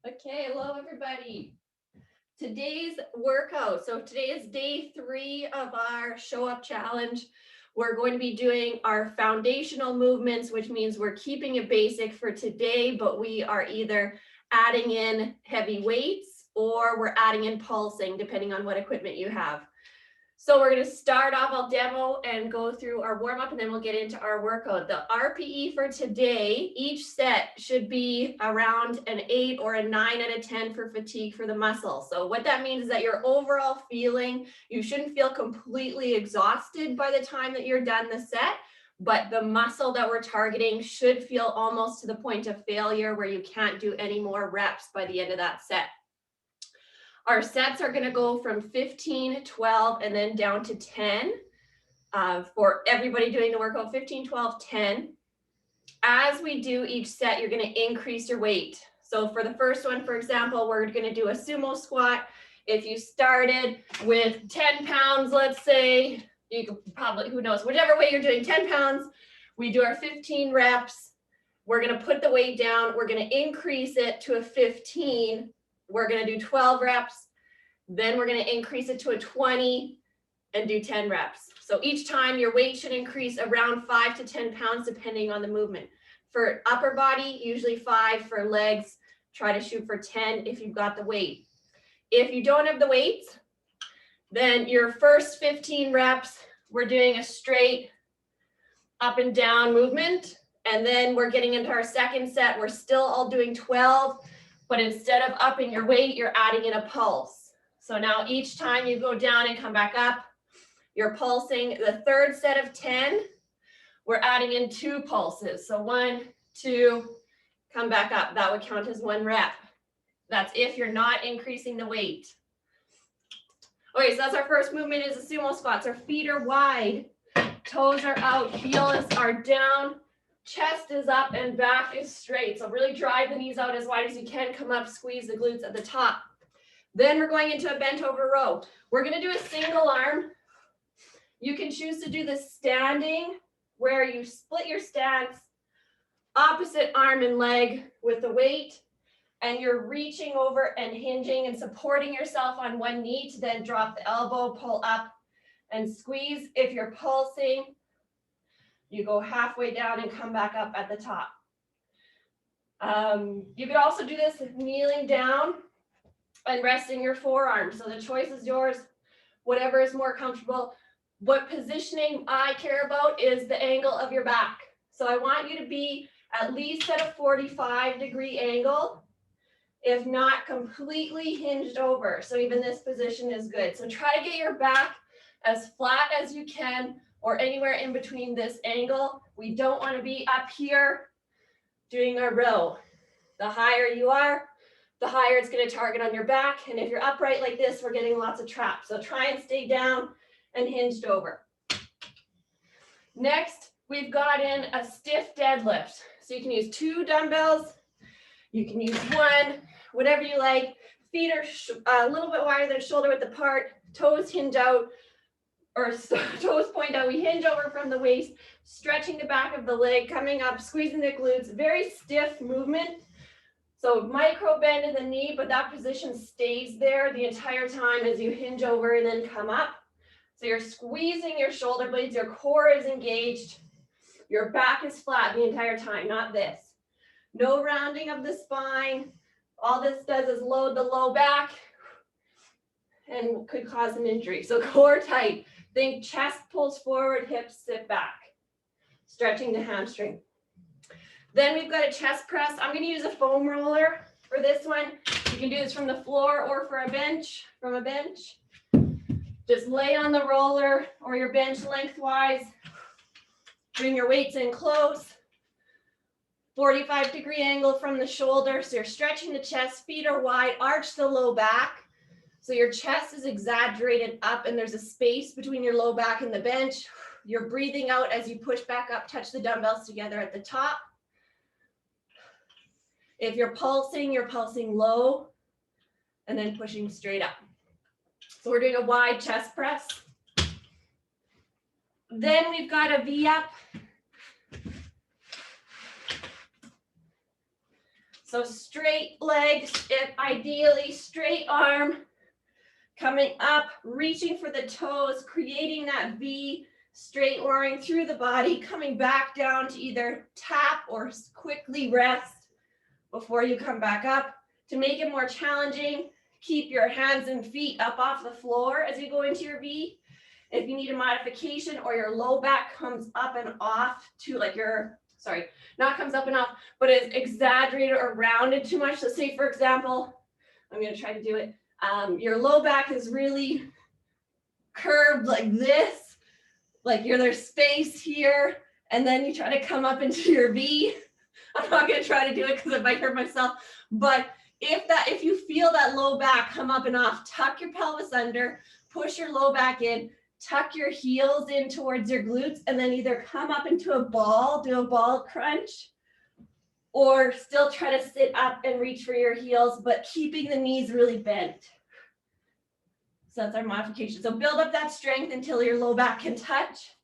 Okay, hello everybody. Today's workout. So today is day 3 of our show up challenge. We're going to be doing our foundational movements, which means we're keeping it basic for today, but we are either adding in heavy weights or we're adding in pulsing, depending on what equipment you have. So we're going to start off, I'll demo and go through our warm up and then we'll get into our workout. The RPE for today, each set should be around an 8 or a 9 out of 10 for fatigue for the muscle. So what that means is that your overall feeling, you shouldn't feel completely exhausted by the time that you're done the set, but the muscle that we're targeting should feel almost to the point of failure where you can't do any more reps by the end of that set. Our sets are going to go from 15, 12, and then down to 10 for everybody doing the workout, 15, 12, 10. As we do each set, you're going to increase your weight. So for the first one, for example, we're going to do a sumo squat. If you started with 10 pounds, let's say, you could probably, who knows, whichever way you're doing, 10 pounds, we do our 15 reps. We're going to put the weight down. We're going to increase it to a 15. We're going to do 12 reps, then we're going to increase it to a 20 and do 10 reps. So each time your weight should increase around 5 to 10 pounds depending on the movement. For upper body, usually 5. For legs, try to shoot for 10 if you've got the weight. If you don't have the weight, then your first 15 reps, we're doing a straight up and down movement. And then we're getting into our second set. We're still all doing 12. But instead of upping your weight, you're adding in a pulse. So now each time you go down and come back up, you're pulsing. The third set of 10, we're adding in 2 pulses. So 1, 2, come back up. That would count as 1 rep. That's if you're not increasing the weight. Okay, so that's our first movement is a sumo squats. Our feet are wide, toes are out, heels are down. Chest is up and back is straight. So really drive the knees out as wide as you can. Come up, squeeze the glutes at the top. Then we're going into a bent over row. We're going to do a single arm. You can choose to do this standing where you split your stance, opposite arm and leg with the weight, and you're reaching over and hinging and supporting yourself on one knee to then drop the elbow, pull up and squeeze. If you're pulsing, you go halfway down and come back up at the top. You could also do this kneeling down and resting your forearms. So the choice is yours, whatever is more comfortable. What positioning I care about is the angle of your back. So I want you to be at least at a 45-degree angle, if not completely hinged over. So even this position is good. So try to get your back as flat as you can, or anywhere in between this angle. We don't want to be up here doing a row. The higher you are, the higher it's going to target on your back. And if you're upright like this, we're getting lots of traps. So try and stay down and hinged over. Next, we've got in a stiff deadlift. So you can use 2 dumbbells. You can use 1, whatever you like. Feet are a little bit wider than shoulder width apart. Toes hinge out. Or toes point out, we hinge over from the waist, stretching the back of the leg, coming up, squeezing the glutes, very stiff movement. So micro bend in the knee, but that position stays there the entire time as you hinge over and then come up. So you're squeezing your shoulder blades, your core is engaged, your back is flat the entire time, not this. No rounding of the spine. All this does is load the low back and could cause an injury. So core tight. Think chest pulls forward, hips sit back, stretching the hamstring. Then we've got a chest press. I'm going to use a foam roller for this one. You can do this from the floor or from a bench. Just lay on the roller or your bench lengthwise. Bring your weights in close. 45-degree angle from the shoulder. So you're stretching the chest, feet are wide, arch the low back. So your chest is exaggerated up and there's a space between your low back and the bench. You're breathing out as you push back up, touch the dumbbells together at the top. If you're pulsing low and then pushing straight up. So we're doing a wide chest press. Then we've got a V up. So straight legs, if ideally straight arm, coming up, reaching for the toes, creating that V, straight line through the body, coming back down to either tap or quickly rest before you come back up. To make it more challenging, keep your hands and feet up off the floor as you go into your V. If you need a modification or your low back comes up and off to like your, sorry, not comes up and off, but is exaggerated or rounded too much. So say for example, I'm gonna try to do it. Your low back is really curved like this, like there's space here, and then you try to come up into your V. I'm not gonna try to do it because I might hurt myself, but if you feel that low back come up and off, tuck your pelvis under, push your low back in, tuck your heels in towards your glutes, and then either come up into a ball, do a ball crunch, or still try to sit up and reach for your heels, but keeping the knees really bent. So that's our modification. So build up that strength until your low back can touch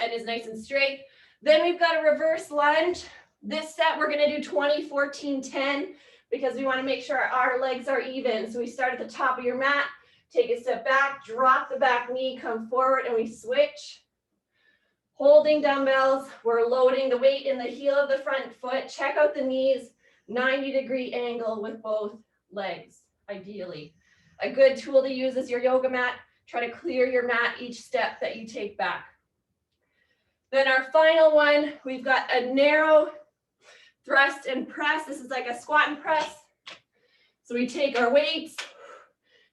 and is nice and straight. Then we've got a reverse lunge. This set, we're gonna do 20, 14, 10, because we wanna make sure our legs are even. So we start at the top of your mat, take a step back, drop the back knee, come forward, and we switch. Holding dumbbells, we're loading the weight in the heel of the front foot. Check out the knees, 90-degree angle with both legs, ideally. A good tool to use is your yoga mat. Try to clear your mat each step that you take back. Then our final one, we've got a narrow thrust and press. This is like a squat and press. So we take our weights,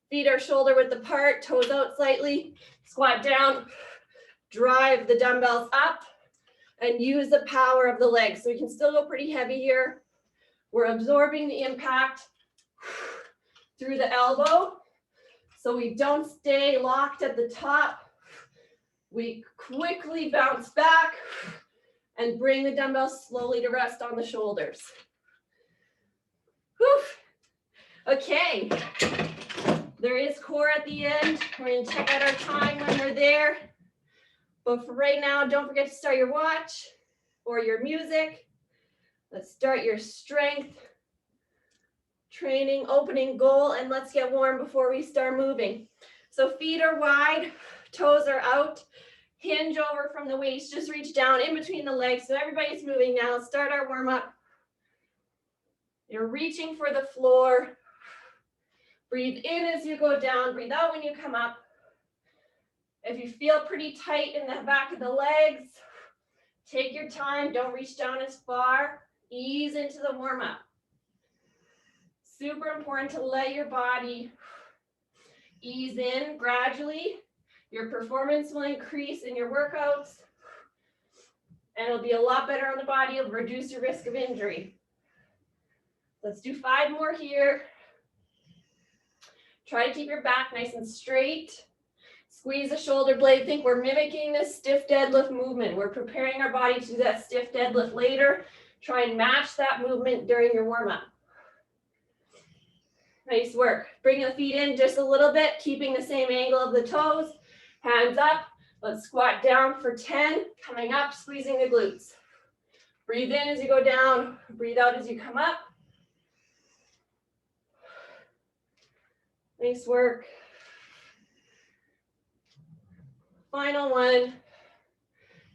feet are shoulder width apart, toes out slightly, squat down, drive the dumbbells up, and use the power of the legs. So we can still go pretty heavy here. We're absorbing the impact through the elbow, so we don't stay locked at the top. We quickly bounce back and bring the dumbbells slowly to rest on the shoulders. Whew. Okay, there is core at the end. We're going to check out our time when we're there. But for right now, don't forget to start your watch or your music. Let's start your strength training opening goal, and let's get warm before we start moving. So feet are wide, toes are out, hinge over from the waist, just reach down in between the legs. So everybody's moving now. Start our warm up. You're reaching for the floor. Breathe in as you go down, breathe out when you come up. If you feel pretty tight in the back of the legs, take your time, don't reach down as far, ease into the warm up. Super important to let your body ease in gradually. Your performance will increase in your workouts, and it'll be a lot better on the body. It'll reduce your risk of injury. Let's do 5 more here. Try to keep your back nice and straight. Squeeze the shoulder blade. Think we're mimicking this stiff deadlift movement. We're preparing our body to do that stiff deadlift later. Try and match that movement during your warm-up. Nice work. Bring the feet in just a little bit, keeping the same angle of the toes. Hands up. Let's squat down for 10. Coming up, squeezing the glutes. Breathe in as you go down. Breathe out as you come up. Nice work. Final one.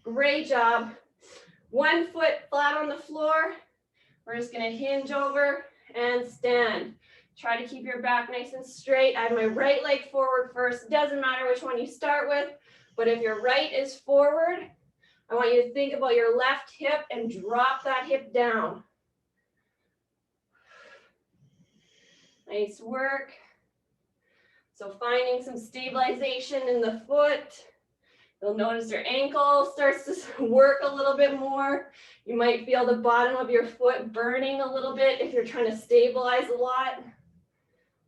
Great job. One foot flat on the floor. We're just going to hinge over and stand. Try to keep your back nice and straight. I have my right leg forward first. Doesn't matter which one you start with, but if your right is forward, I want you to think about your left hip and drop that hip down. Nice work. So finding some stabilization in the foot. You'll notice your ankle starts to work a little bit more. You might feel the bottom of your foot burning a little bit if you're trying to stabilize a lot.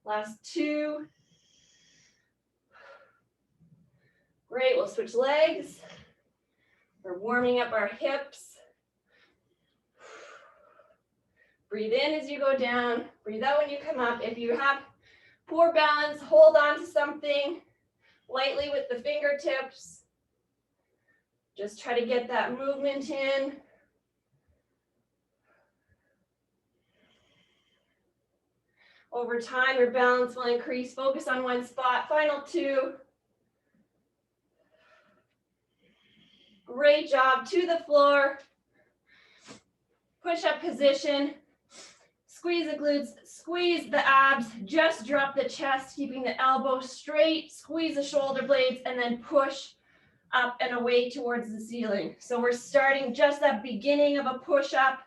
Last 2. Great, we'll switch legs. We're warming up our hips. Breathe in as you go down. Breathe out when you come up. If you have poor balance, hold on to something lightly with the fingertips. Just try to get that movement in. Over time, your balance will increase. Focus on one spot. Final 2. Great job. To the floor. Push-up position. Squeeze the glutes, squeeze the abs, just drop the chest, keeping the elbow straight, squeeze the shoulder blades, and then push up and away towards the ceiling. So we're starting just that beginning of a push-up,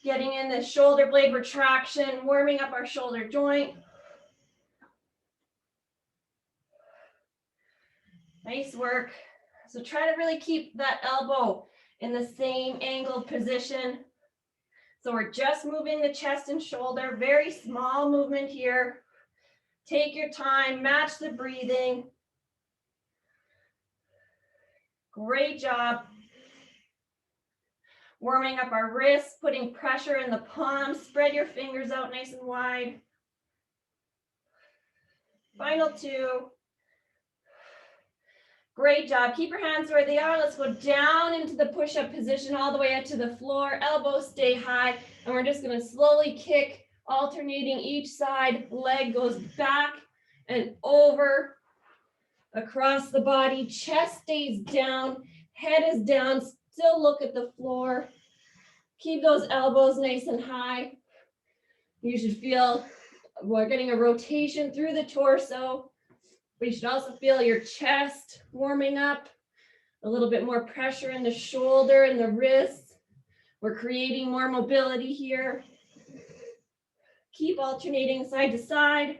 getting in the shoulder blade retraction, warming up our shoulder joint. Nice work. So try to really keep that elbow in the same angled position. So we're just moving the chest and shoulder, very small movement here. Take your time, match the breathing. Great job. Warming up our wrists, putting pressure in the palms, spread your fingers out nice and wide. Final 2. Great job. Keep your hands where they are. Let's go down into the push-up position all the way up to the floor. Elbows stay high. And we're just going to slowly kick, alternating each side. Leg goes back and over, across the body. Chest stays down. Head is down. Still look at the floor. Keep those elbows nice and high. You should feel we're getting a rotation through the torso. But you should also feel your chest warming up, a little bit more pressure in the shoulder and the wrists. We're creating more mobility here. Keep alternating side to side.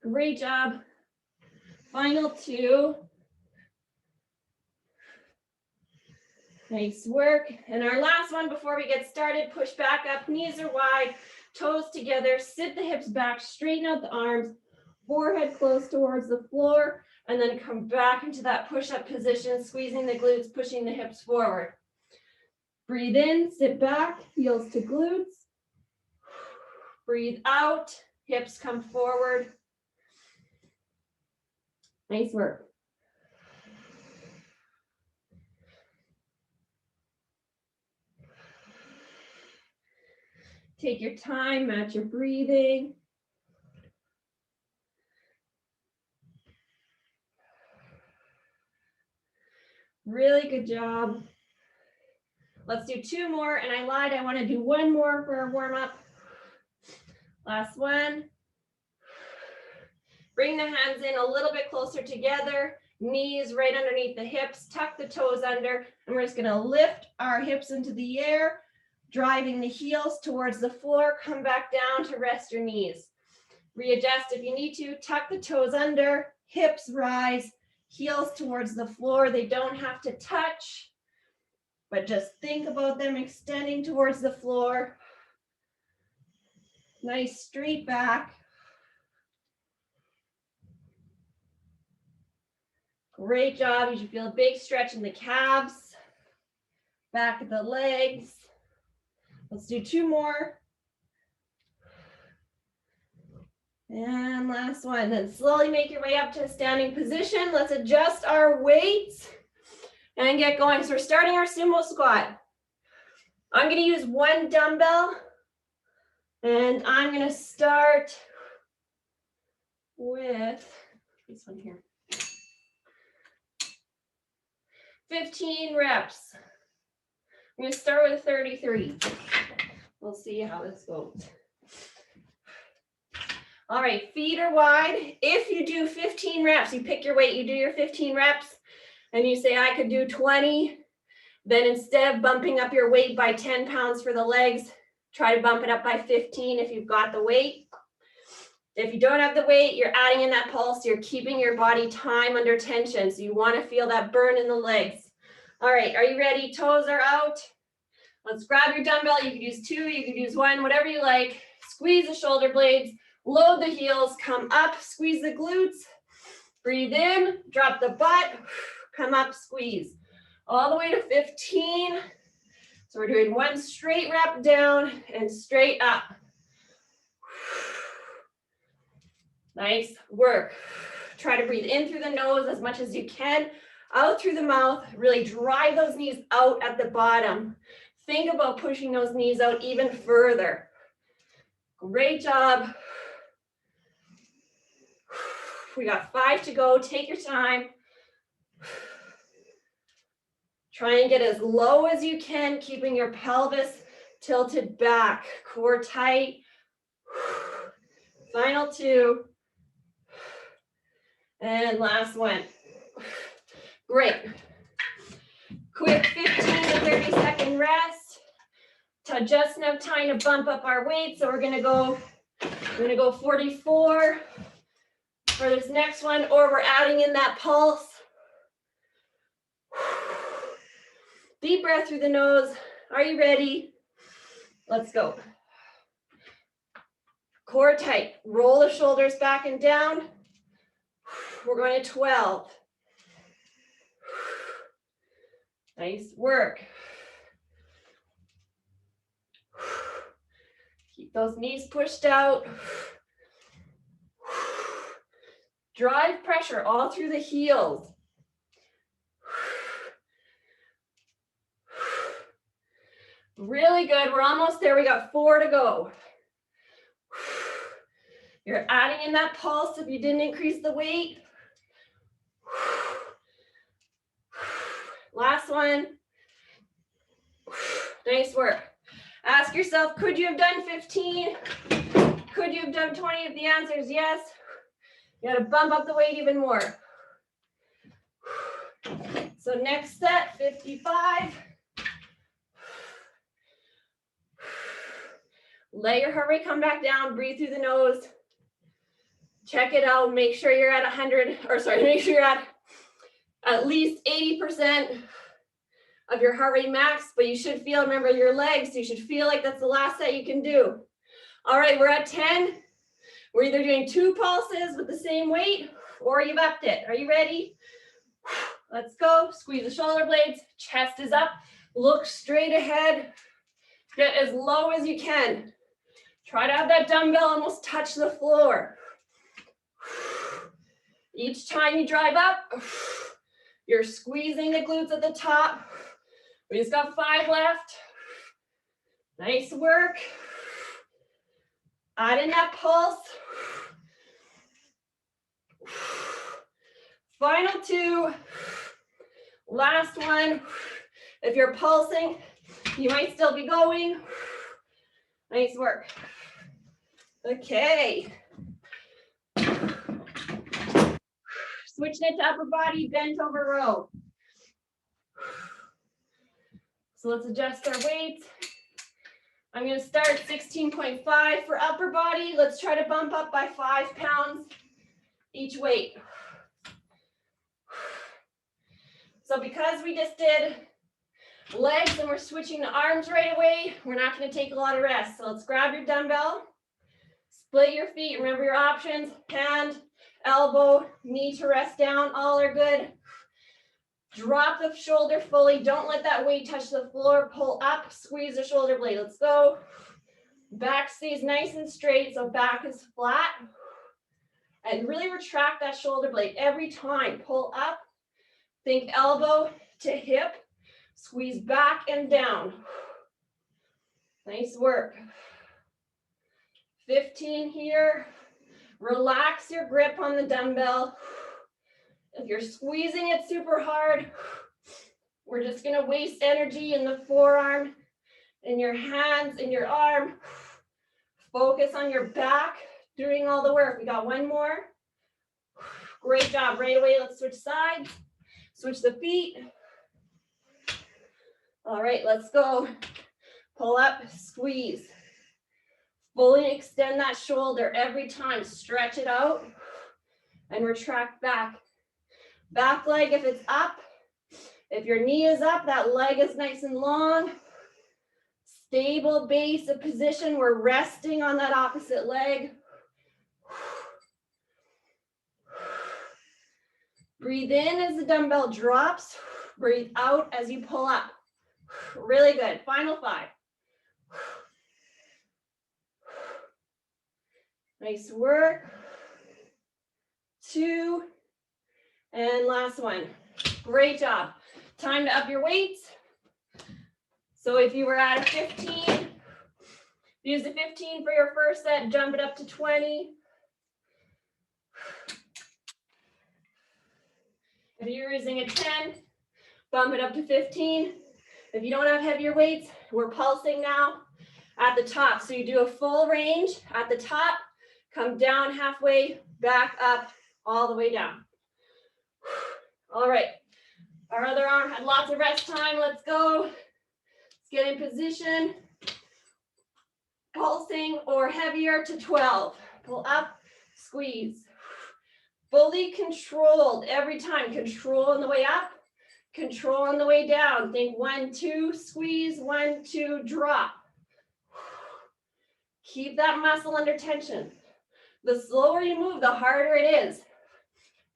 Great job. Final 2. Nice work. And our last one before we get started, push back up, knees are wide, toes together, sit the hips back, straighten out the arms, forehead close towards the floor, and then come back into that push-up position, squeezing the glutes, pushing the hips forward. Breathe in, sit back, heels to glutes. Breathe out, hips come forward. Nice work. Take your time, match your breathing. Really good job. Let's do 2 more, and I lied, I want to do 1 more for our warm-up. Last one. Bring the hands in a little bit closer together, knees right underneath the hips, tuck the toes under, and we're just going to lift our hips into the air, driving the heels towards the floor, come back down to rest your knees. Readjust if you need to, tuck the toes under, hips rise, heels towards the floor. They don't have to touch, but just think about them extending towards the floor. Nice straight back. Great job. You should feel a big stretch in the calves, back of the legs. Let's do 2 more. And last one. Then slowly make your way up to a standing position. Let's adjust our weights and get going. So we're starting our sumo squat. I'm going to use 1 dumbbell, and I'm going to start with this one here. 15 reps. I'm going to start with 33. We'll see how this goes. All right, feet are wide. If you do 15 reps, you pick your weight, you do your 15 reps, and you say, I could do 20. Then instead of bumping up your weight by 10 pounds for the legs, try to bump it up by 15 if you've got the weight. If you don't have the weight, you're adding in that pulse. You're keeping your body time under tension. So you want to feel that burn in the legs. All right, are you ready? Toes are out. Let's grab your dumbbell. You can use 2, you can use 1, whatever you like. Squeeze the shoulder blades, load the heels, come up, squeeze the glutes. Breathe in, drop the butt, come up, squeeze. All the way to 15. So we're doing 1 straight rep down and straight up. Nice work. Try to breathe in through the nose as much as you can, out through the mouth. Really drive those knees out at the bottom. think about pushing those knees out even further. Great job. We got 5 to go. Take your time. Try and get as low as you can, keeping your pelvis tilted back, core tight. Final 2. And last one. Great. Quick 15 to 30-second rest to just enough time to bump up our weight. So we're gonna go 44 for this next one, or we're adding in that pulse. Deep breath through the nose. Are you ready? Let's go. Core tight. Roll the shoulders back and down. We're going to 12. Nice work. Keep those knees pushed out. Drive pressure all through the heels. Really good. We're almost there. We got 4 to go. You're adding in that pulse if you didn't increase the weight. Last one. Nice work. Ask yourself, could you have done 15? Could you have done 20? If the answer is yes, you gotta bump up the weight even more. So next set, 55. Let your heart rate come back down, breathe through the nose. Check it out, make sure you're at 100, make sure you're at least 80% of your heart rate max, but you should feel, remember your legs, so you should feel like that's the last set you can do. All right, we're at 10. We're either doing 2 pulses with the same weight, or you've upped it. Are you ready? Let's go. Squeeze the shoulder blades, chest is up, look straight ahead, get as low as you can. Try to have that dumbbell almost touch the floor. Each time you drive up, you're squeezing the glutes at the top. We just got 5 left. Nice work. Add in that pulse. Final 2. Last one. If you're pulsing, you might still be going. Nice work. Okay. Switching it to upper body, bent over row. So let's adjust our weights. I'm going to start at 16.5 for upper body. Let's try to bump up by 5 pounds each weight. So because we just did legs and we're switching to arms right away, we're not going to take a lot of rest. So let's grab your dumbbell, split your feet. Remember your options: hand, elbow, knee to rest down. All are good. Drop the shoulder fully. Don't let that weight touch the floor. Pull up, squeeze the shoulder blade. Let's go. Back stays nice and straight, so back is flat. And really retract that shoulder blade every time. Pull up. Think elbow to hip. Squeeze back and down. Nice work. 15 here. Relax your grip on the dumbbell. If you're squeezing it super hard, we're just going to waste energy in the forearm, in your hands, in your arm. Focus on your back doing all the work. We got 1 more. Great job. Right away, let's switch sides. Switch the feet. All right, let's go. Pull up, squeeze. Fully extend that shoulder every time. Stretch it out and retract back. Back leg if it's up. If your knee is up, that leg is nice and long. Stable base of position. We're resting on that opposite leg. Breathe in as the dumbbell drops. Breathe out as you pull up. Really good. Final 5. Nice work. 2. And last one. Great job. Time to up your weights. So if you were at a 15, use the 15 for your first set, jump it up to 20. If you're using a 10, bump it up to 15. If you don't have heavier weights, we're pulsing now at the top. So you do a full range at the top, come down halfway, back up, all the way down. All right, our other arm had lots of rest time. Let's go. Let's get in position. Pulsing or heavier to 12. Pull up, squeeze. Fully controlled every time. Control on the way up, control on the way down. Think 1, 2, squeeze, 1, 2, drop. Keep that muscle under tension. The slower you move, the harder it is.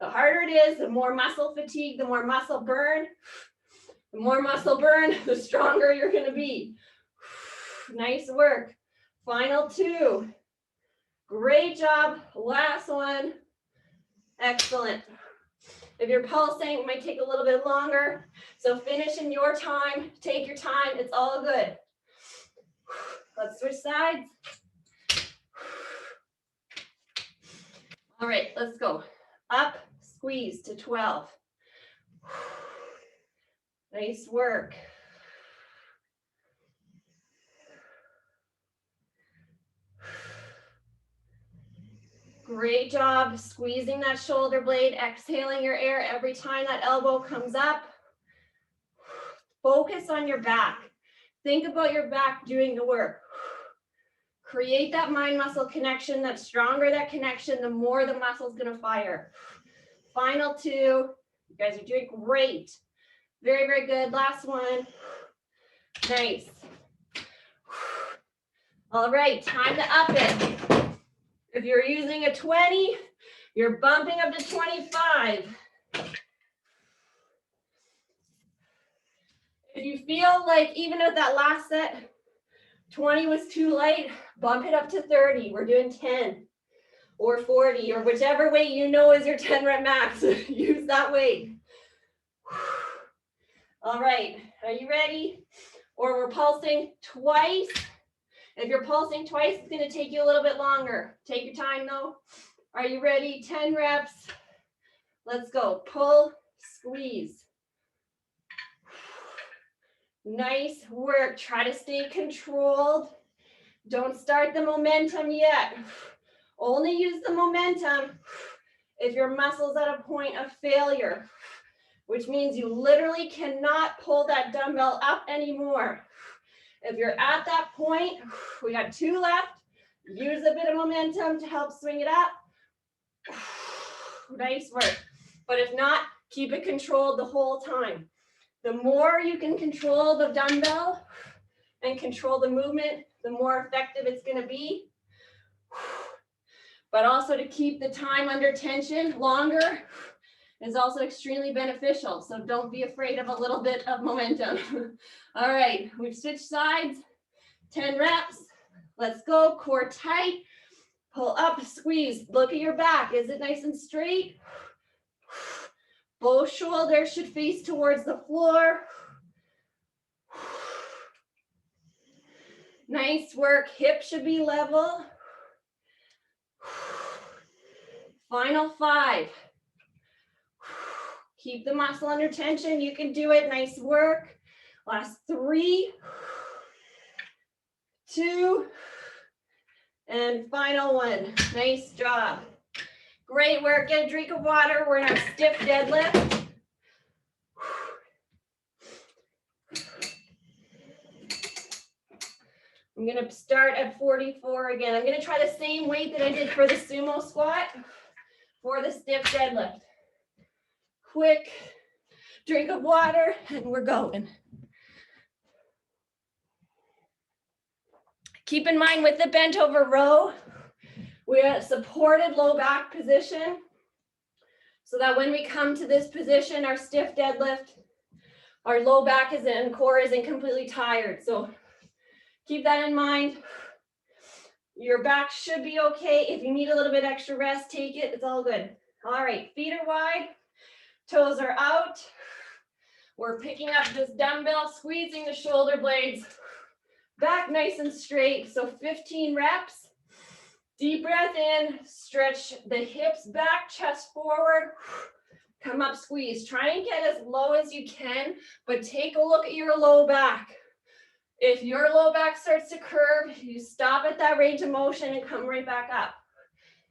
The harder it is, the more muscle fatigue, the more muscle burn. The more muscle burn, the stronger you're going to be. Nice work. Final 2. Great job. Last one. Excellent. If you're pulsing, it might take a little bit longer. So finish in your time. Take your time. It's all good. Let's switch sides. All right, let's go. Up, squeeze to 12. Nice work. Great job squeezing that shoulder blade, exhaling your air every time that elbow comes up. Focus on your back. Think about your back doing the work. Create that mind-muscle connection. The stronger that connection, the more the muscle's gonna fire. Final 2. You guys are doing great. Very, very good. Last one. Nice. All right, time to up it. If you're using a 20, you're bumping up to 25. If you feel like even at that last set, 20 was too light, bump it up to 30. We're doing 10 or 40 or whichever weight you know is your 10 rep max. Use that weight. All right, are you ready? Or we're pulsing twice. If you're pulsing twice, it's gonna take you a little bit longer. Take your time though. Are you ready? 10 reps. Let's go. Pull, squeeze. Nice work. Try to stay controlled. Don't start the momentum yet. Only use the momentum if your muscle's at a point of failure, which means you literally cannot pull that dumbbell up anymore. If you're at that point, we got 2 left. Use a bit of momentum to help swing it up. Nice work. But if not, keep it controlled the whole time. The more you can control the dumbbell and control the movement, the more effective it's going to be. But also to keep the time under tension longer is also extremely beneficial. So don't be afraid of a little bit of momentum. All right, we've switched sides. 10 reps. Let's go. Core tight. Pull up, squeeze. Look at your back. Is it nice and straight? Both shoulders should face towards the floor. Nice work. Hips should be level. Final 5. Keep the muscle under tension. You can do it. Nice work. Last 3, 2, and final 1. Nice job. Great work. Get a drink of water. We're in our stiff deadlift. I'm going to start at 44 again. I'm going to try the same weight that I did for the sumo squat for the stiff deadlift. Quick drink of water and we're going. Keep in mind with the bent over row, we're at a supported low back position so that when we come to this position, our stiff deadlift, our low back isn't and core isn't completely tired. So keep that in mind. Your back should be okay. If you need a little bit extra rest, take it. It's all good. All right, feet are wide, toes are out. We're picking up this dumbbell, squeezing the shoulder blades back nice and straight. So 15 reps. Deep breath in, stretch the hips back, chest forward. Come up, squeeze. Try and get as low as you can, but take a look at your low back. If your low back starts to curve, you stop at that range of motion and come right back up.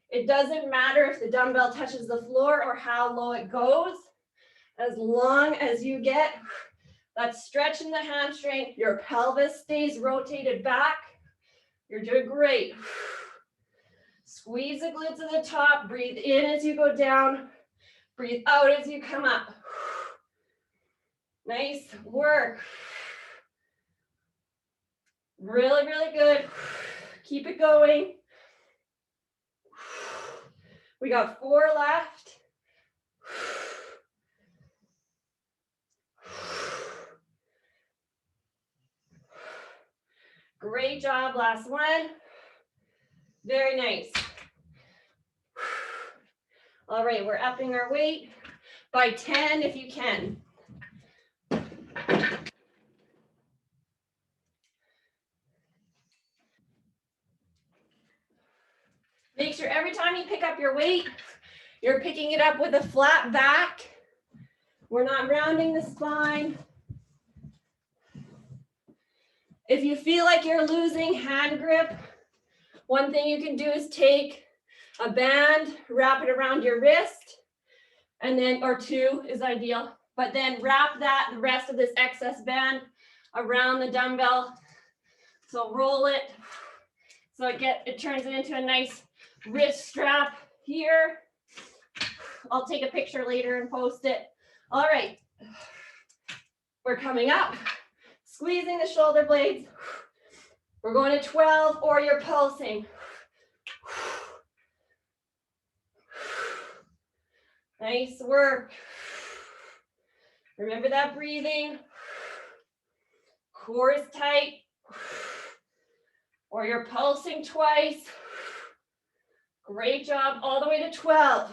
It doesn't matter if the dumbbell touches the floor or how low it goes, as long as you get that stretch in the hamstring, your pelvis stays rotated back, you're doing great. Squeeze the glutes at the top, breathe in as you go down, breathe out as you come up. Nice work. Really, really good. Keep it going. We got 4 left. Great job, last one. Very nice. All right, we're upping our weight by 10 if you can. Make sure every time you pick up your weight, you're picking it up with a flat back. We're not rounding the spine. If you feel like you're losing hand grip, one thing you can do is take a band, wrap it around your wrist, and then, or 2 is ideal, but then wrap that, the rest of this excess band around the dumbbell. So roll it, so it turns it into a nice wrist strap here. I'll take a picture later and post it. All right, we're coming up, squeezing the shoulder blades. We're going to 12 or you're pulsing. Nice work. Remember that breathing. Core is tight. Or you're pulsing twice. Great job, all the way to 12.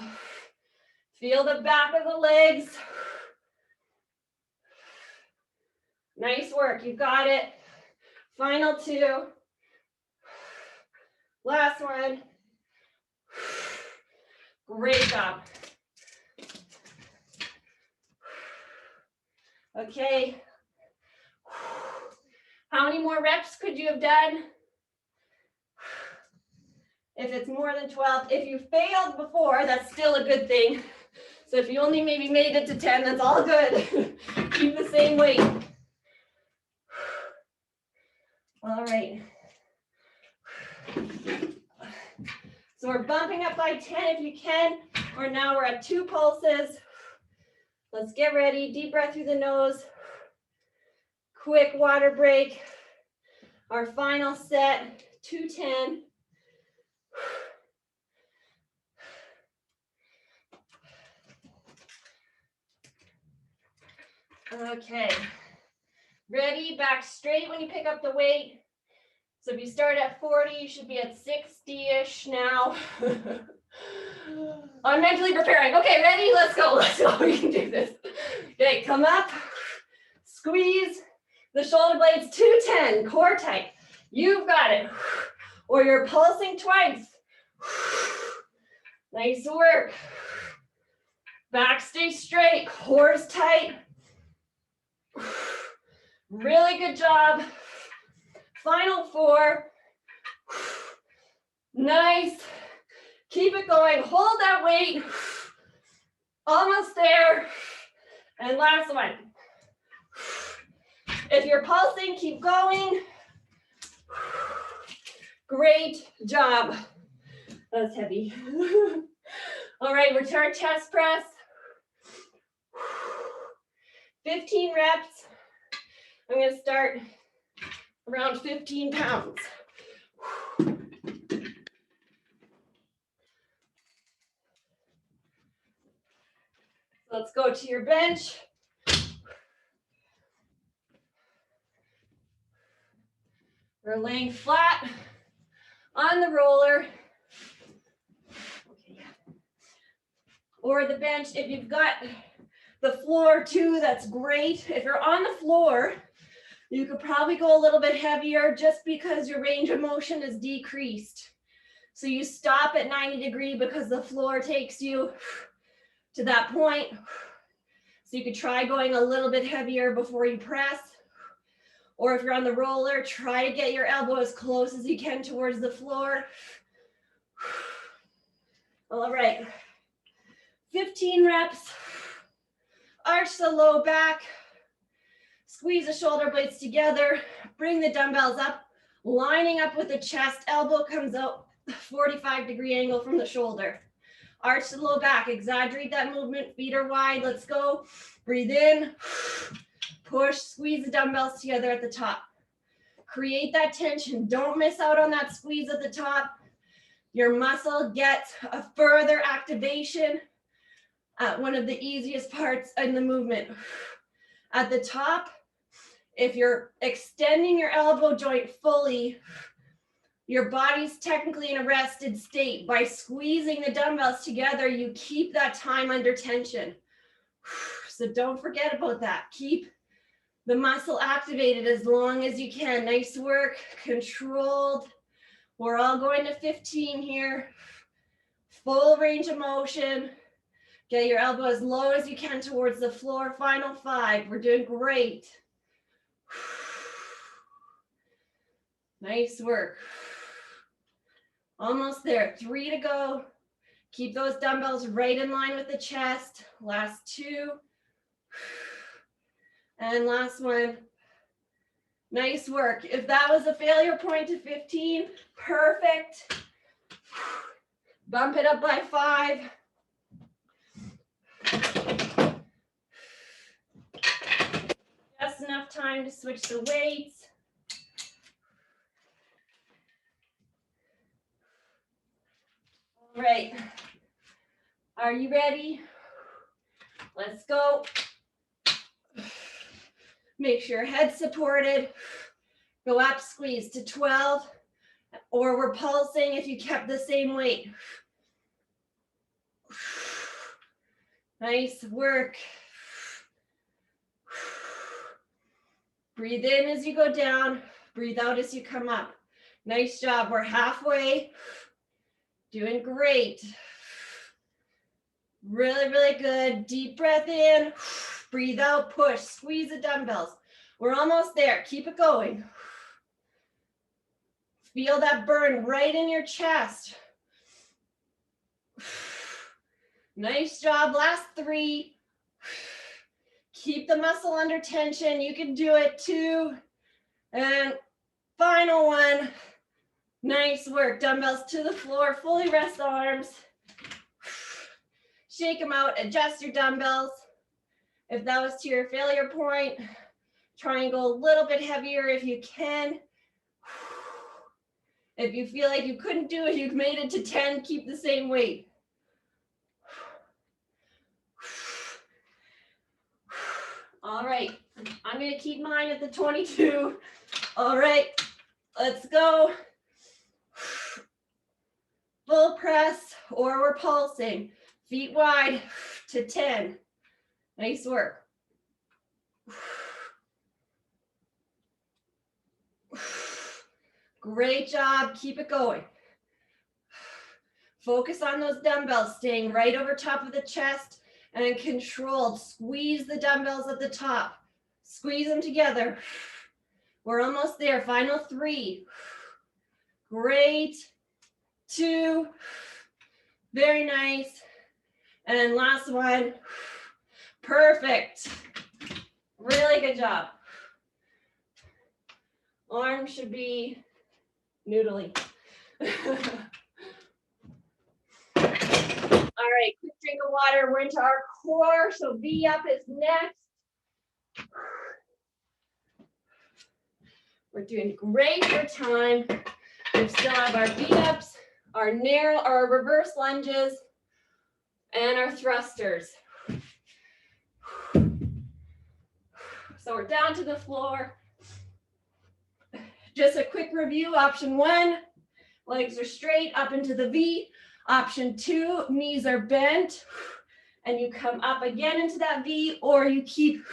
Feel the back of the legs. Nice work, you got it. Final 2. Last one. Great job. Okay. How many more reps could you have done? If it's more than 12, if you failed before, that's still a good thing. So if you only maybe made it to 10, that's all good. Keep the same weight. All right. So we're bumping up by 10 if you can, or now we're at 2 pulses. Let's get ready. Deep breath through the nose. Quick water break. Our final set, 210. Okay. Ready, back straight when you pick up the weight. So if you start at 40, you should be at 60-ish now. I'm mentally preparing. Okay, ready? Let's go. Let's go. We can do this. Okay, come up. Squeeze the shoulder blades, 210, core tight. You've got it. Or you're pulsing twice. Nice work. Back stay straight, core's tight. Really good job. Final 4. Nice. Keep it going. Hold that weight. Almost there. And last one. If you're pulsing, keep going. Great job. That's heavy. All right, we're to our chest press. 15 reps. I'm going to start around 15 pounds. Let's go to your bench. We're laying flat on the roller. Okay. Or the bench if you've got the floor too, that's great. If you're on the floor, you could probably go a little bit heavier just because your range of motion is decreased. So you stop at 90-degree because the floor takes you to that point. So you could try going a little bit heavier before you press. Or if you're on the roller, try to get your elbow as close as you can towards the floor. All right, 15 reps. Arch the low back. Squeeze the shoulder blades together. Bring the dumbbells up, lining up with the chest. Elbow comes out 45-degree angle from the shoulder. Arch the low back. Exaggerate that movement. Feet are wide. Let's go. Breathe in. Push. Squeeze the dumbbells together at the top. Create that tension. Don't miss out on that squeeze at the top. Your muscle gets a further activation at one of the easiest parts in the movement. At the top, if you're extending your elbow joint fully, your body's technically in a rested state. By squeezing the dumbbells together, you keep that time under tension. So don't forget about that. Keep the muscle activated as long as you can. Nice work, controlled. We're all going to 15 here. Full range of motion. Get your elbow as low as you can towards the floor. Final 5. We're doing great. Nice work. Almost there. 3 to go. Keep those dumbbells right in line with the chest. Last 2. And last one. Nice work. If that was a failure point to 15, perfect. Bump it up by 5. Just enough time to switch the weights. All right. Are you ready? Let's go. Make sure your head's supported. Go up, squeeze to 12, or we're pulsing if you kept the same weight. Nice work. Breathe in as you go down. Breathe out as you come up. Nice job. We're halfway. Doing great. Really, really good. Deep breath in. Breathe out, push, squeeze the dumbbells. We're almost there. Keep it going. Feel that burn right in your chest. Nice job. Last 3. Keep the muscle under tension. You can do it. 2. And final one. Nice work. Dumbbells to the floor. Fully rest the arms. Shake them out. Adjust your dumbbells. If that was to your failure point, try and go a little bit heavier if you can. If you feel like you couldn't do it, you've made it to 10, keep the same weight. All right, I'm gonna keep mine at the 22. All right, let's go. Full press, or we're pulsing. Feet wide to 10. Nice work. Great job. Keep it going. Focus on those dumbbells, staying right over top of the chest and controlled. Squeeze the dumbbells at the top. Squeeze them together. We're almost there. Final 3. Great. 2. Very nice. And last one. Perfect. Really good job. Arms should be noodly. All right, quick drink of water. We're into our core, so V up is next. We're doing great for time. We still have our V ups, our reverse lunges, and our thrusters. So we're down to the floor. Just a quick review. Option 1, legs are straight up into the V. Option 2, knees are bent. and you come up again into that V, or you keep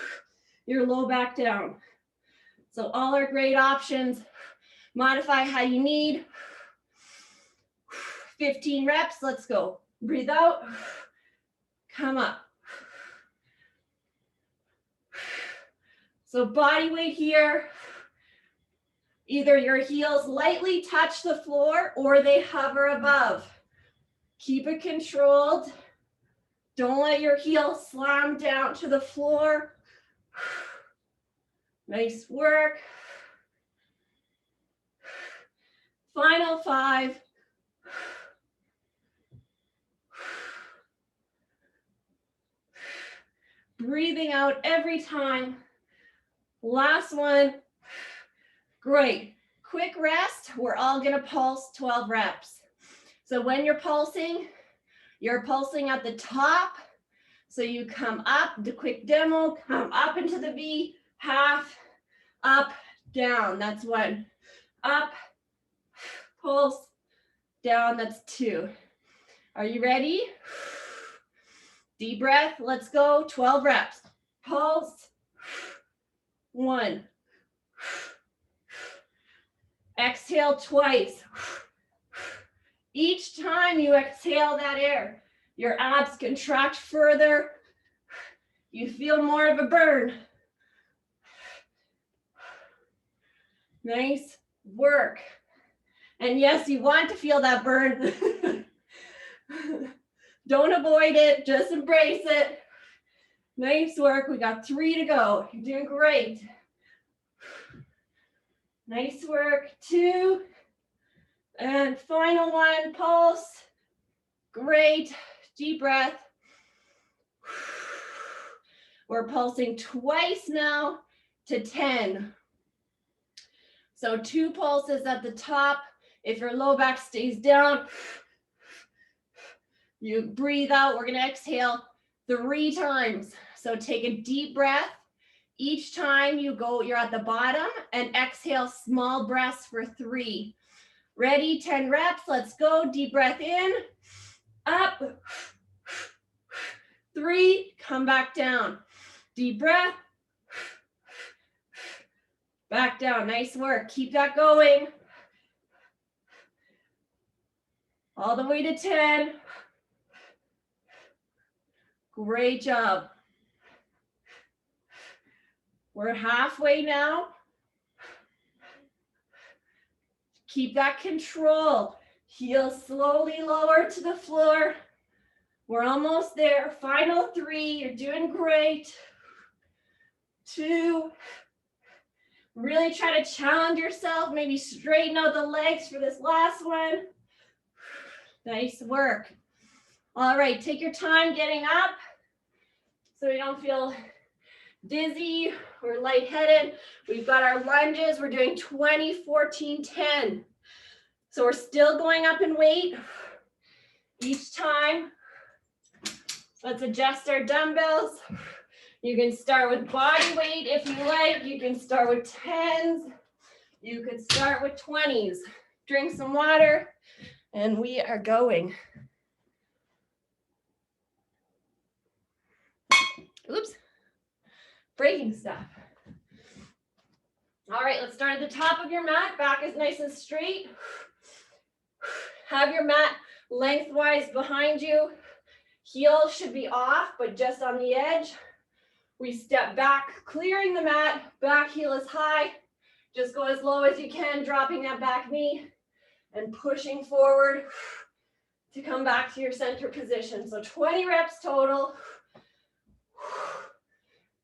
your low back down. So all are great options. Modify how you need. 15 reps, let's go. Breathe out, come up. So body weight here, either your heels lightly touch the floor or they hover above. Keep it controlled. Don't let your heels slam down to the floor. Nice work. Final 5. Breathing out every time. Last one. Great. Quick rest. We're all going to pulse 12 reps. So when you're pulsing at the top. So you come up, the quick demo, come up into the V, half, up, down. That's 1. Up, pulse, down. That's 2. Are you ready? Deep breath. Let's go. 12 reps. Pulse. 1. Exhale twice. Each time you exhale that air, your abs contract further. You feel more of a burn. Nice work. And yes, you want to feel that burn. Don't avoid it, just embrace it. Nice work. We got 3 to go. You're doing great. Nice work. 2. And final 1, pulse. Great. Deep breath. We're pulsing twice now to 10. So 2 pulses at the top. If your low back stays down, you breathe out. We're going to exhale 3 times. So take a deep breath. Each time you go, you're at the bottom, and exhale small breaths for 3. Ready? 10 reps. Let's go. Deep breath in, up, 3, come back down. Deep breath, back down. Nice work. Keep that going. All the way to 10. Great job. We're halfway now. Keep that control. Heels slowly lower to the floor. We're almost there. Final 3. You're doing great. 2. Really try to challenge yourself. Maybe straighten out the legs for this last one. Nice work. All right, take your time getting up so you don't feel dizzy or lightheaded. We've got our lunges. We're doing 20, 14, 10. So we're still going up in weight each time. Let's adjust our dumbbells. You can start with body weight if you like. You can start with 10s. You could start with 20s. Drink some water, and we are going. Oops. Breaking stuff. All right, let's start at the top of your mat. Back is nice and straight. Have your mat lengthwise behind you. Heel should be off, but just on the edge. We step back, clearing the mat. Back heel is high. Just go as low as you can, dropping that back knee and pushing forward to come back to your center position. So 20 reps total.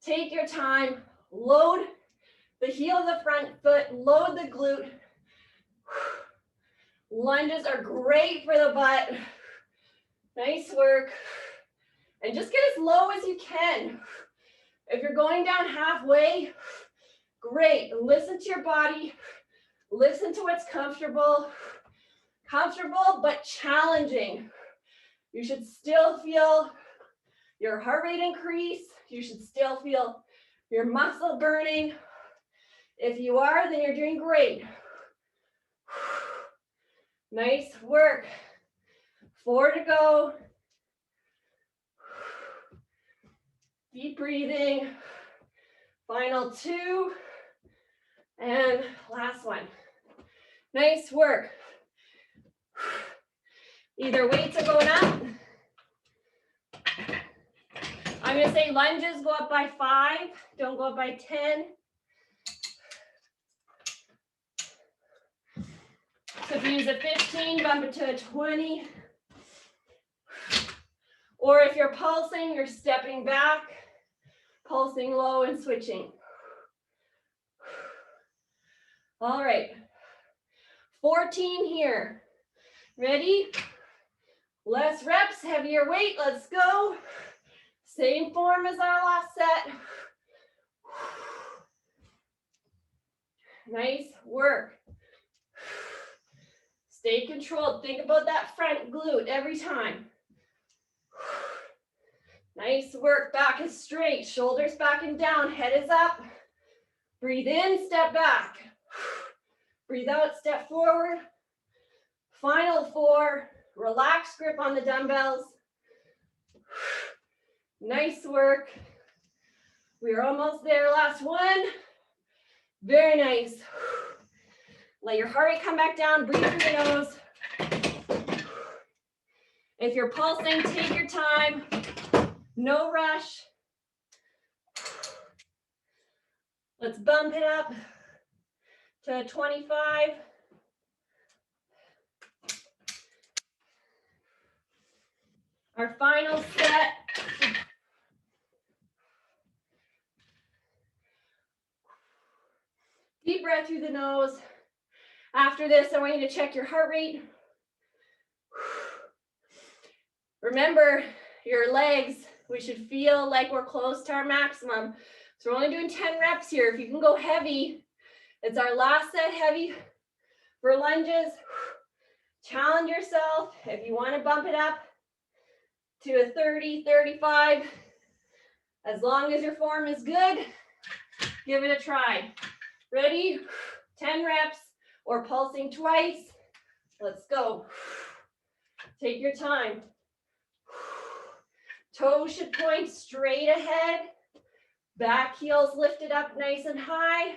Take your time. Load the heel of the front foot. Load the glute. Lunges are great for the butt. Nice work. And just get as low as you can. If you're going down halfway, great. Listen to your body. Listen to what's comfortable. Comfortable, but challenging. You should still feel your heart rate increase. You should still feel your muscle burning. If you are, then you're doing great. Nice work. 4 to go. Deep breathing. Final 2. And last one. Nice work. Either weights are going up. I'm going to say lunges go up by 5. Don't go up by 10. So if you use a 15, bump it to a 20. Or if you're pulsing, you're stepping back, pulsing low and switching. All right. 14 here. Ready? Less reps, heavier weight. Let's go. Same form as our last set. Nice work. Stay controlled. Think about that front glute every time. Nice work. Back is straight. Shoulders back and down. Head is up. Breathe in, step back. Breathe out, step forward. Final 4. Relax grip on the dumbbells. Nice work. We are almost there. Last one. Very nice. Let your heart rate come back down. Breathe through the nose. If you're pulsing, take your time. No rush. Let's bump it up to 25. Our final set. Deep breath through the nose. After this, I want you to check your heart rate. Remember, your legs, we should feel like we're close to our maximum. So we're only doing 10 reps here. If you can go heavy, it's our last set heavy for lunges. Challenge yourself. If you want to bump it up to a 30, 35, as long as your form is good, give it a try. Ready? 10 reps or pulsing twice. Let's go. Take your time. Toes should point straight ahead. Back heels lifted up nice and high.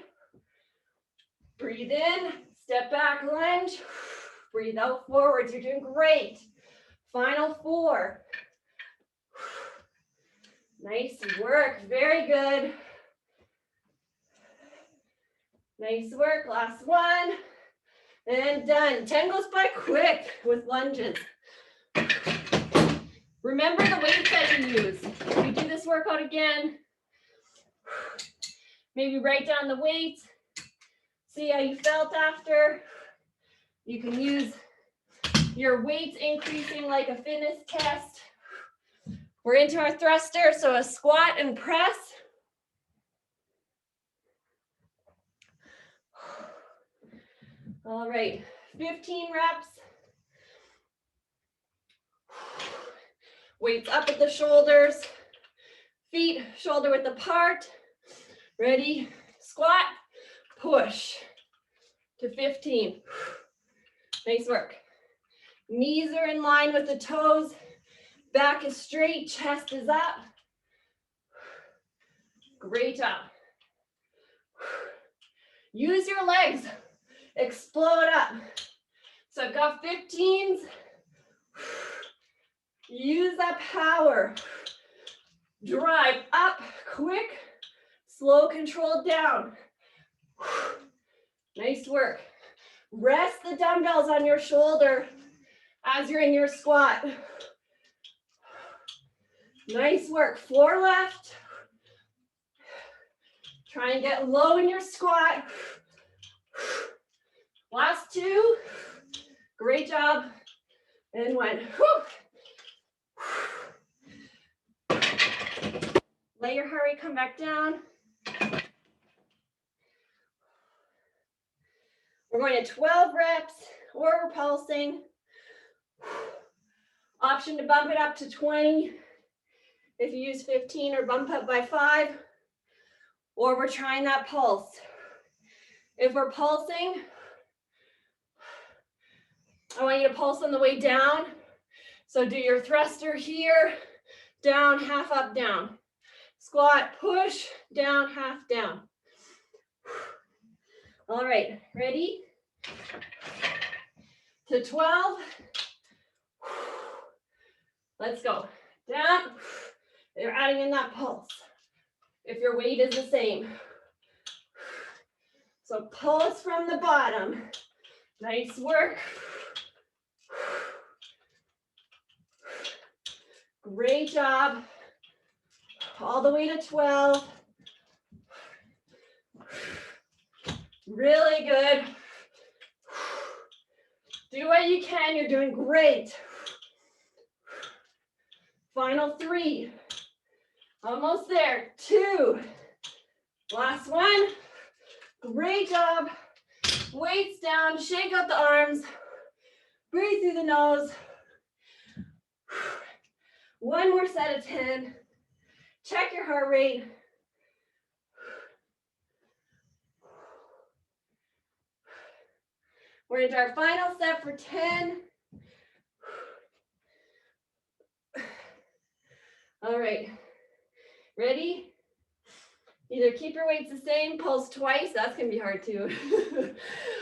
Breathe in, step back, lunge. Breathe out forwards. You're doing great. Final 4. Nice work. Very good. Nice work. Last one. And done. 10 goes by quick with lunges. Remember the weights that you use. If you do this workout again, maybe write down the weights. See how you felt after. You can use your weights increasing like a fitness test. We're into our thruster, so a squat and press. All right, 15 reps. Weights up at the shoulders. Feet shoulder width apart. Ready? Squat, push to 15. Nice work. Knees are in line with the toes. Back is straight, chest is up. Great job. Use your legs. Explode up. So I've got 15s. Use that power. Drive up, quick, slow, controlled down. Nice work. Rest the dumbbells on your shoulder as you're in your squat. Nice work. 4 left. Try and get low in your squat. Last 2. Great job. And 1. Let your heart rate come back down. We're going to 12 reps, or we're pulsing. Option to bump it up to 20 if you use 15, or bump up by 5, or we're trying that pulse. If we're pulsing, I want you to pulse on the way down. So do your thruster here, down, half up, down. squat, push, down, half down. All right, ready? To 12. Let's go. Down. You're adding in that pulse. If your weight is the same. So pulse from the bottom. Nice work. Great job. All the way to 12. Really good. Do what you can. You're doing great. Final 3. Almost there. 2. Last one. Great job. Weights down. Shake out the arms. Breathe through the nose. One more set of 10. Check your heart rate. We're into our final set for 10. All right. Ready? Either keep your weights the same, pulse twice, that's gonna be hard too.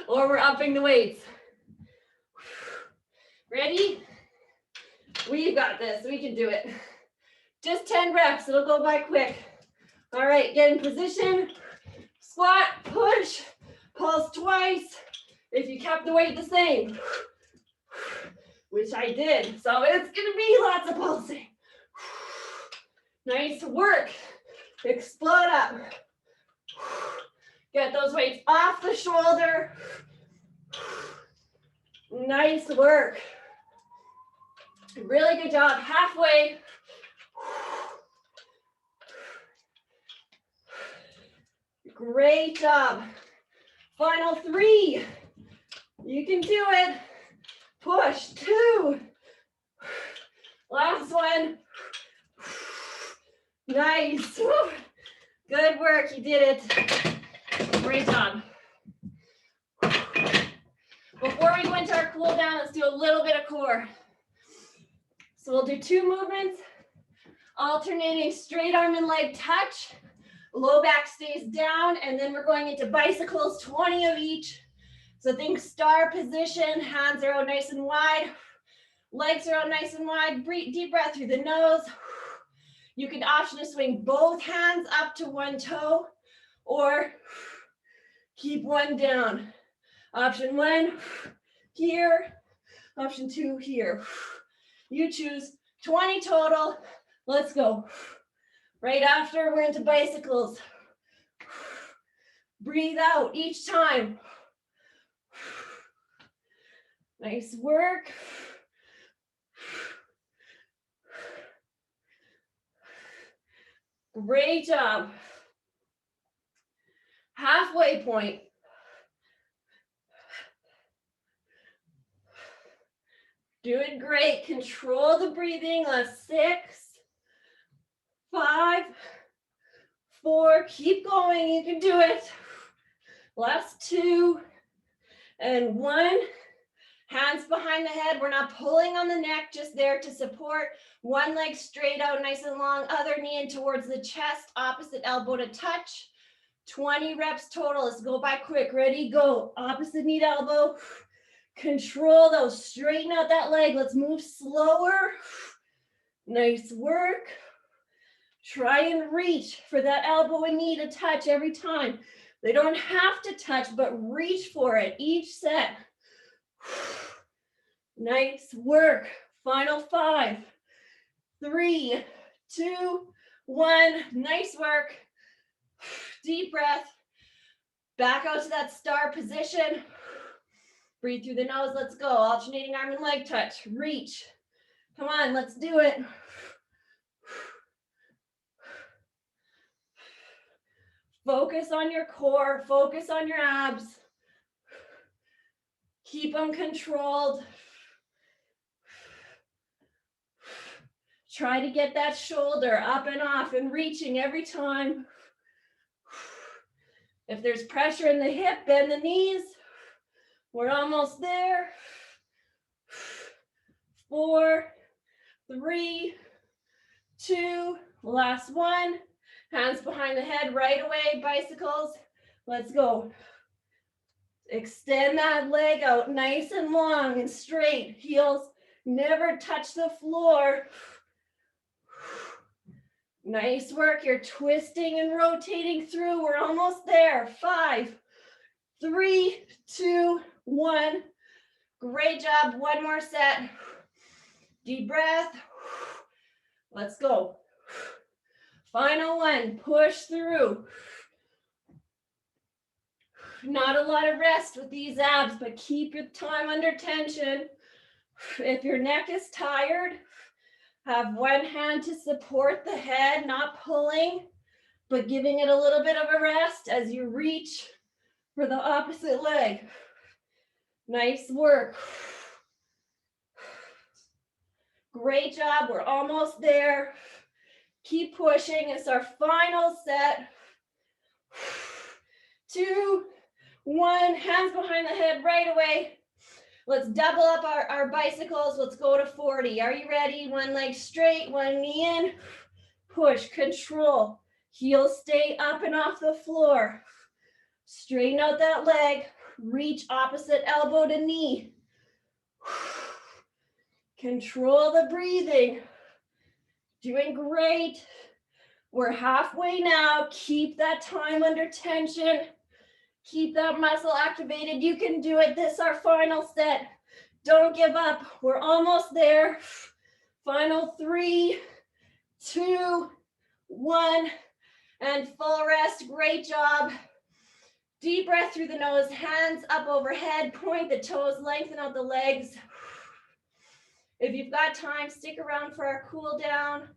Or we're upping the weights. Ready? We've got this, we can do it. Just 10 reps, it'll go by quick. All right, get in position. Squat, push, pulse twice. If you kept the weight the same, which I did. So it's gonna be lots of pulsing. Nice work. Explode up. Get those weights off the shoulder. Nice work. Really good job. Halfway. Great job. Final 3. You can do it. Push. 2. Last one. Nice. Good work. You did it. Great job. Before we go into our cool down, let's do a little bit of core. So we'll do 2 movements, alternating straight arm and leg touch. Low back stays down, and then we're going into bicycles, 20 of each. So think star position, hands are out nice and wide, legs are out nice and wide. Breathe, deep breath through the nose. You can option to swing both hands up to one toe, or keep one down. Option 1, here. Option 2, here. You choose. 20 total. Let's go. Right after, we're into bicycles. Breathe out each time. Nice work. Great job. Halfway point. Doing great. Control the breathing. Last 6, 5, 4. Keep going. You can do it. Last 2 and 1. Hands behind the head. We're not pulling on the neck, just there to support. One leg straight out, nice and long. Other knee in towards the chest. Opposite elbow to touch. 20 reps total. Let's go by quick. Ready, go. Opposite knee to elbow. Control those. Straighten out that leg. Let's move slower. Nice work. Try and reach for that elbow and knee to touch every time. They don't have to touch, but reach for it each set. Nice work. Final 5, 3, 2, 1. Nice work. Deep breath. Back out to that star position. Breathe through the nose. Let's go. Alternating arm and leg touch. Reach. Come on, let's do it. Focus on your core. Focus on your abs. Keep them controlled. Try to get that shoulder up and off and reaching every time. If there's pressure in the hip, bend the knees. We're almost there. 4, 3, 2, last one. Hands behind the head, right away, bicycles. Let's go. Extend that leg out nice and long and straight. Heels never touch the floor. Nice work. You're twisting and rotating through. We're almost there. 5, 3, 2, 1. Great job. One more set. Deep breath. Let's go. Final one. Push through. Not a lot of rest with these abs, but keep your time under tension. If your neck is tired, have one hand to support the head, not pulling, but giving it a little bit of a rest as you reach for the opposite leg. Nice work. Great job. We're almost there. Keep pushing. It's our final set. 2, 1. Hands behind the head right away. Let's double up our bicycles. Let's go to 40. Are you ready? One leg straight, one knee in. Push, control. Heels stay up and off the floor. Straighten out that leg. Reach opposite elbow to knee. Control the breathing. Doing great. We're halfway now. Keep that time under tension. Keep that muscle activated. You can do it. This is our final set. Don't give up. We're almost there. Final 3, 2, 1. And full rest. Great job. Deep breath through the nose. Hands up overhead. Point the toes. Lengthen out the legs. If you've got time, stick around for our cool down.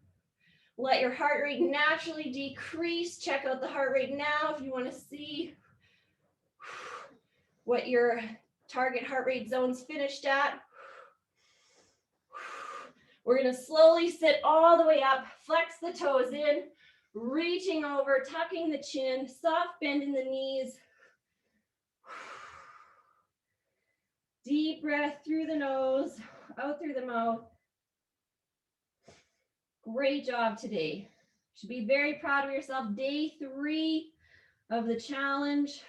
Let your heart rate naturally decrease. Check out the heart rate now if you want to see what your target heart rate zone's finished at. We're going to slowly sit all the way up, flex the toes in, reaching over, tucking the chin, soft bend in the knees. Deep breath through the nose, out through the mouth. Great job today. You should be very proud of yourself. Day 3 of the challenge.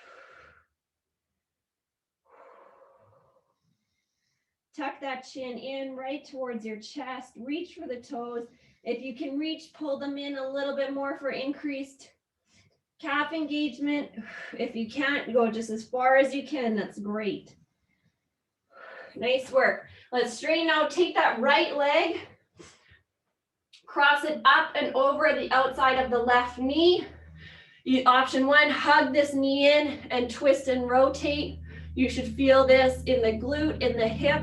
Tuck that chin in right towards your chest. Reach for the toes. If you can reach, pull them in a little bit more for increased calf engagement. If you can't, go just as far as you can. That's great. Nice work. Let's straighten out. Take that right leg. Cross it up and over the outside of the left knee. Option 1, hug this knee in and twist and rotate. You should feel this in the glute, in the hip.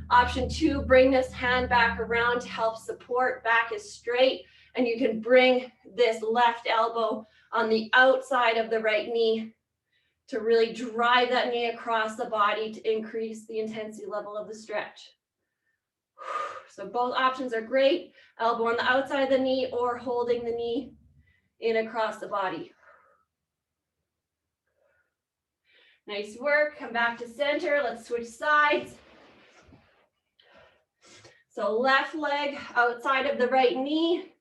Option 2, bring this hand back around to help support. Back is straight, and you can bring this left elbow on the outside of the right knee to really drive that knee across the body to increase the intensity level of the stretch. So both options are great. Elbow on the outside of the knee or holding the knee in across the body. Nice work. Come back to center. Let's switch sides. So left leg outside of the right knee,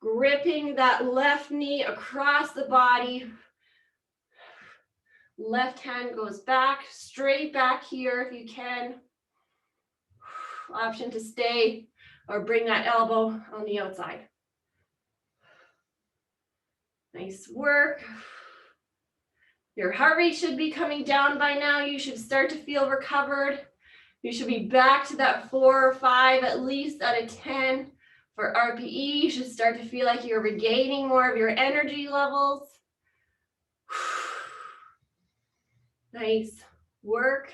gripping that left knee across the body. Left hand goes back, straight back here if you can. Option to stay or bring that elbow on the outside. Nice work. Your heart rate should be coming down by now. You should start to feel recovered. You should be back to that 4 or 5, at least out of 10 for RPE. You should start to feel like you're regaining more of your energy levels. Nice work.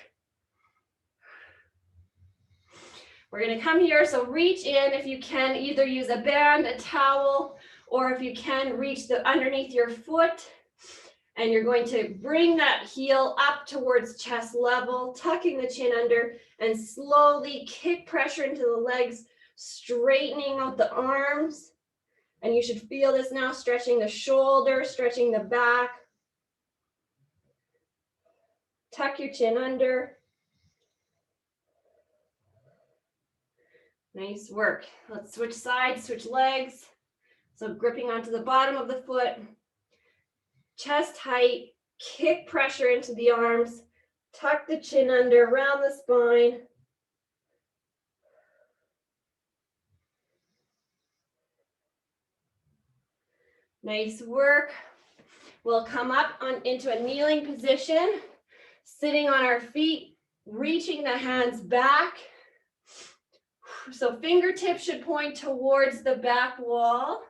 We're going to come here, so reach in if you can, either use a band, a towel, or if you can, reach underneath your foot. And you're going to bring that heel up towards chest level, tucking the chin under, and slowly kick pressure into the legs, straightening out the arms. And you should feel this now, stretching the shoulder, stretching the back. Tuck your chin under. Nice work. Let's switch sides, switch legs. So gripping onto the bottom of the foot, chest height, kick pressure into the arms, tuck the chin under, around the spine. Nice work. We'll come up into a kneeling position, sitting on our feet, reaching the hands back. So fingertips should point towards the back wall.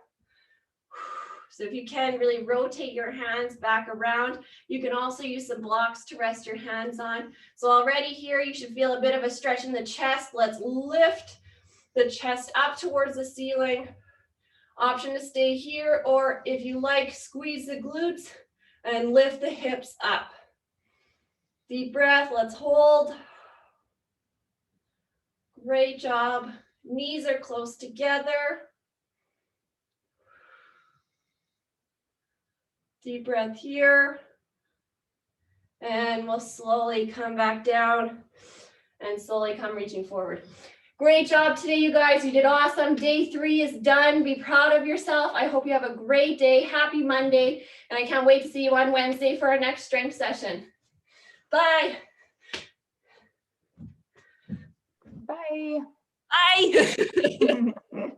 So if you can, really rotate your hands back around. You can also use some blocks to rest your hands on. So already here, you should feel a bit of a stretch in the chest. Let's lift the chest up towards the ceiling. Option to stay here, or if you like, squeeze the glutes and lift the hips up. Deep breath, let's hold. Great job. Knees are close together. Deep breath here. And we'll slowly come back down and slowly come reaching forward. Great job today, you guys. You did awesome. Day 3 is done. Be proud of yourself. I hope you have a great day. Happy Monday. And I can't wait to see you on Wednesday for our next strength session. Bye. Bye. Bye.